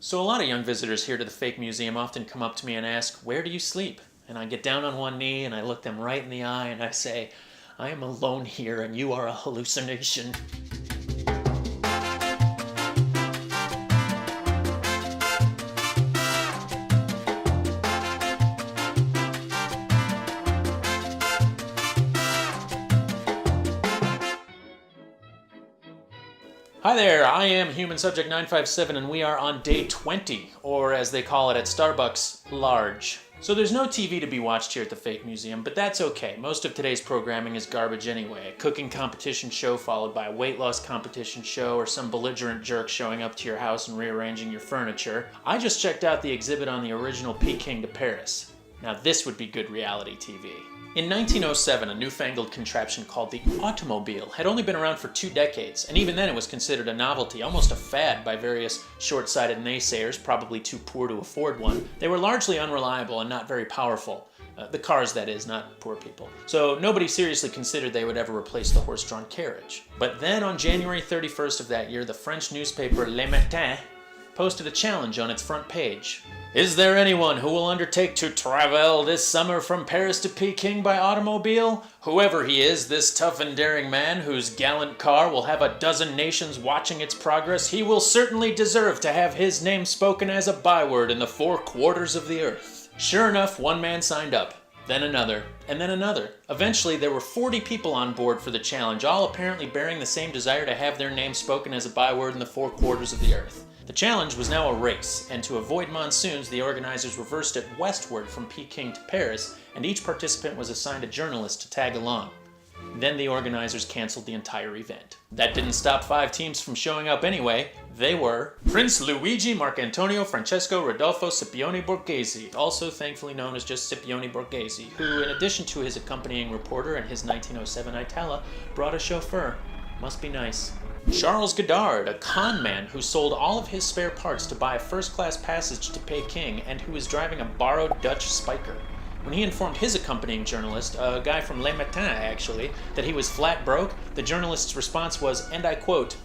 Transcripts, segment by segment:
So a lot of young visitors here to the fake museum often come up to me and ask, "Where do you sleep?" And I get down on one knee and I look them right in the eye and I say, "I am alone here and you are a hallucination." Hi there, I am Human Subject 957 and we are on day 20, or as they call it at Starbucks, large. So there's no TV to be watched here at the Fake Museum, but that's okay. Most of today's programming is garbage anyway. A cooking competition show followed by a weight loss competition show, or some belligerent jerk showing up to your house and rearranging your furniture. I just checked out the exhibit on the original Peking to Paris. Now this would be good reality TV. In 1907, a newfangled contraption called the automobile had only been around for 2 decades, and even then it was considered a novelty, almost a fad by various short-sighted naysayers, probably too poor to afford one. They were largely unreliable and not very powerful. The cars, that is, not poor people. So nobody seriously considered they would ever replace the horse-drawn carriage. But then on January 31st of that year, the French newspaper Le Matin posted a challenge on its front page. "Is there anyone who will undertake to travel this summer from Paris to Peking by automobile? Whoever he is, this tough and daring man whose gallant car will have a dozen nations watching its progress, he will certainly deserve to have his name spoken as a byword in the 4 quarters of the earth." Sure enough, one man signed up, then another, and then another. Eventually, there were 40 people on board for the challenge, all apparently bearing the same desire to have their name spoken as a byword in the 4 quarters of the earth. The challenge was now a race, and to avoid monsoons, the organizers reversed it westward from Peking to Paris, and each participant was assigned a journalist to tag along. Then the organizers canceled the entire event. That didn't stop 5 teams from showing up anyway. They were Prince Luigi Marcantonio Francesco Rodolfo Scipione Borghese, also thankfully known as just Scipione Borghese, who, in addition to his accompanying reporter and his 1907 Itala, brought a chauffeur. Must be nice. Charles Godard, a con man who sold all of his spare parts to buy a first-class passage to Peking and who was driving a borrowed Dutch Spiker. When he informed his accompanying journalist, a guy from Le Matin actually, that he was flat broke, the journalist's response was, and I quote,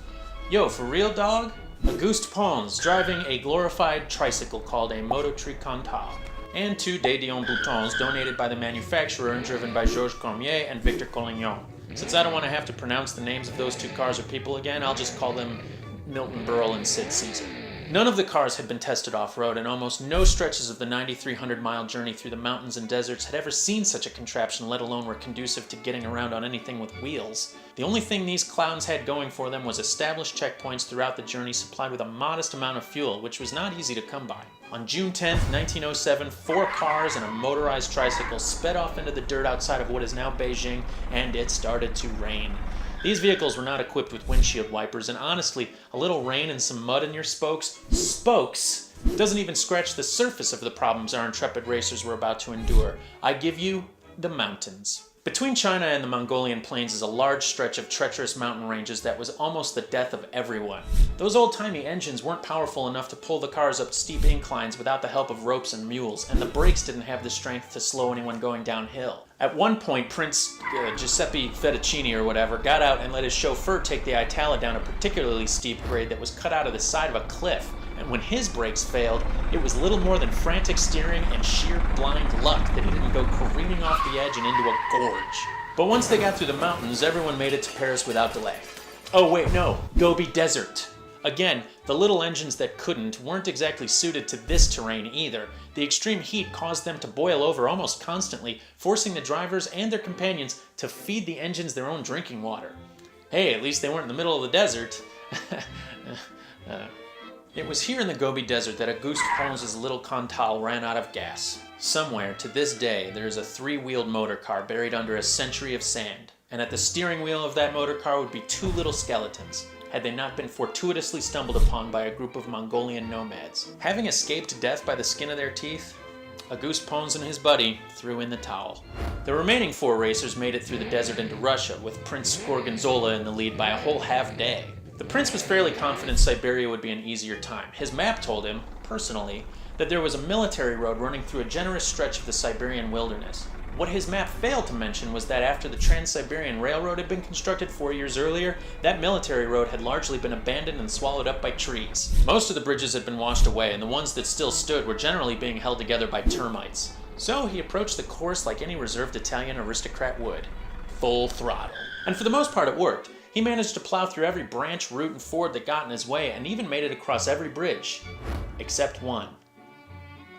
"Yo, for real, dog? Auguste Pons, driving a glorified tricycle called a mototricontal." And 2 De Dion boutons donated by the manufacturer and driven by Georges Cormier and Victor Collignon. Since I don't want to have to pronounce the names of those 2 cars or people again, I'll just call them Milton Berle and Sid Caesar. None of the cars had been tested off-road, and almost no stretches of the 9,300-mile journey through the mountains and deserts had ever seen such a contraption, let alone were conducive to getting around on anything with wheels. The only thing these clowns had going for them was established checkpoints throughout the journey supplied with a modest amount of fuel, which was not easy to come by. On June 10th, 1907, 4 cars and a motorized tricycle sped off into the dirt outside of what is now Beijing, and it started to rain. These vehicles were not equipped with windshield wipers, and honestly, a little rain and some mud in your spokes doesn't even scratch the surface of the problems our intrepid racers were about to endure. I give you the mountains. Between China and the Mongolian plains is a large stretch of treacherous mountain ranges that was almost the death of everyone. Those old-timey engines weren't powerful enough to pull the cars up steep inclines without the help of ropes and mules, and the brakes didn't have the strength to slow anyone going downhill. At one point, Prince Giuseppe Fettuccini or whatever got out and let his chauffeur take the Itala down a particularly steep grade that was cut out of the side of a cliff. And when his brakes failed, it was little more than frantic steering and sheer blind luck that he didn't go careening off the edge and into a gorge. But once they got through the mountains, everyone made it to Paris without delay. Oh wait, no, Gobi Desert. Again, the little engines that couldn't weren't exactly suited to this terrain either. The extreme heat caused them to boil over almost constantly, forcing the drivers and their companions to feed the engines their own drinking water. Hey, at least they weren't in the middle of the desert. It was here in the Gobi Desert that Auguste Pons' little Cantal ran out of gas. Somewhere, to this day, there is a 3-wheeled motor car buried under a century of sand. And at the steering wheel of that motor car would be 2 little skeletons, had they not been fortuitously stumbled upon by a group of Mongolian nomads. Having escaped death by the skin of their teeth, Auguste Pons and his buddy threw in the towel. The remaining 4 racers made it through the desert into Russia, with Prince Gorgonzola in the lead by a whole half day. The prince was fairly confident Siberia would be an easier time. His map told him, personally, that there was a military road running through a generous stretch of the Siberian wilderness. What his map failed to mention was that after the Trans-Siberian Railroad had been constructed 4 years earlier, that military road had largely been abandoned and swallowed up by trees. Most of the bridges had been washed away, and the ones that still stood were generally being held together by termites. So he approached the course like any reserved Italian aristocrat would. Full throttle. And for the most part it worked. He managed to plow through every branch, route, and ford that got in his way, and even made it across every bridge. Except one.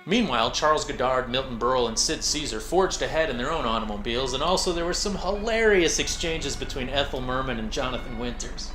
Meanwhile, Charles Goddard, Milton Berle, and Sid Caesar forged ahead in their own automobiles, and also there were some hilarious exchanges between Ethel Merman and Jonathan Winters.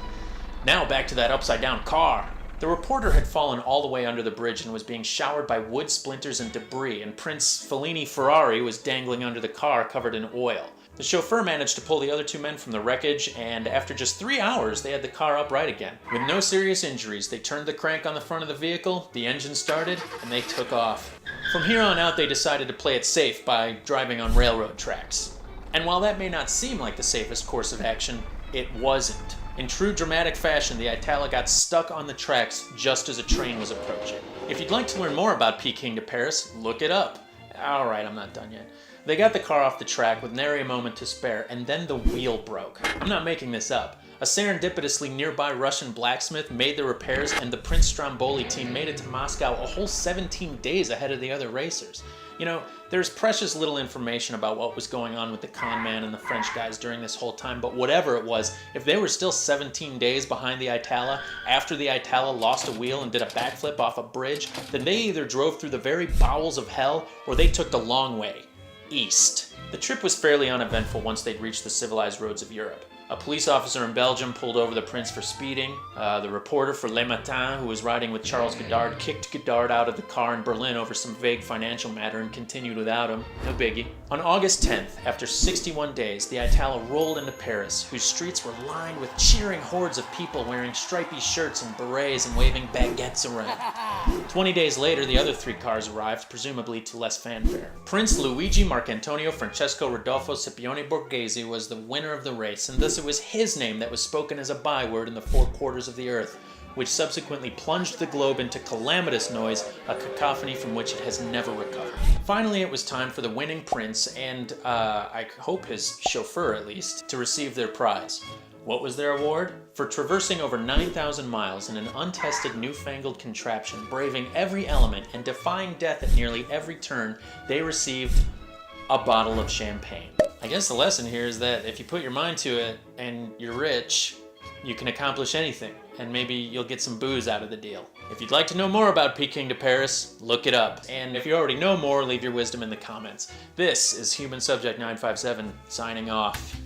Now back to that upside-down car. The reporter had fallen all the way under the bridge and was being showered by wood splinters and debris, and Prince Fellini Ferrari was dangling under the car covered in oil. The chauffeur managed to pull the other two men from the wreckage, and after just 3 hours, they had the car upright again. With no serious injuries, they turned the crank on the front of the vehicle, the engine started, and they took off. From here on out, they decided to play it safe by driving on railroad tracks. And while that may not seem like the safest course of action, it wasn't. In true dramatic fashion, the Itala got stuck on the tracks just as a train was approaching. If you'd like to learn more about Peking to Paris, look it up. Alright, I'm not done yet. They got the car off the track with nary a moment to spare, and then the wheel broke. I'm not making this up. A serendipitously nearby Russian blacksmith made the repairs, and the Prince Stromboli team made it to Moscow a whole 17 days ahead of the other racers. You know, there's precious little information about what was going on with the con man and the French guys during this whole time, but whatever it was, if they were still 17 days behind the Itala after the Itala lost a wheel and did a backflip off a bridge, then they either drove through the very bowels of hell or they took the long way. East. The trip was fairly uneventful once they'd reached the civilized roads of Europe. A police officer in Belgium pulled over the prince for speeding. The reporter for Le Matin, who was riding with Charles Goddard, kicked Goddard out of the car in Berlin over some vague financial matter and continued without him. No biggie. On August 10th, after 61 days, the Itala rolled into Paris, whose streets were lined with cheering hordes of people wearing stripy shirts and berets and waving baguettes around. 20 days later, the other 3 cars arrived, presumably to less fanfare. Prince Luigi Marcantonio Francesco Rodolfo Scipione Borghese was the winner of the race, and thus it was his name that was spoken as a byword in the 4 quarters of the earth, which subsequently plunged the globe into calamitous noise, a cacophony from which it has never recovered. Finally, it was time for the winning prince, and I hope his chauffeur at least, to receive their prize. What was their award? For traversing over 9,000 miles in an untested newfangled contraption, braving every element and defying death at nearly every turn, they received a bottle of champagne. I guess the lesson here is that if you put your mind to it and you're rich, you can accomplish anything, and maybe you'll get some booze out of the deal. If you'd like to know more about Peking to Paris, look it up. And if you already know more, leave your wisdom in the comments. This is Human Subject 957 signing off.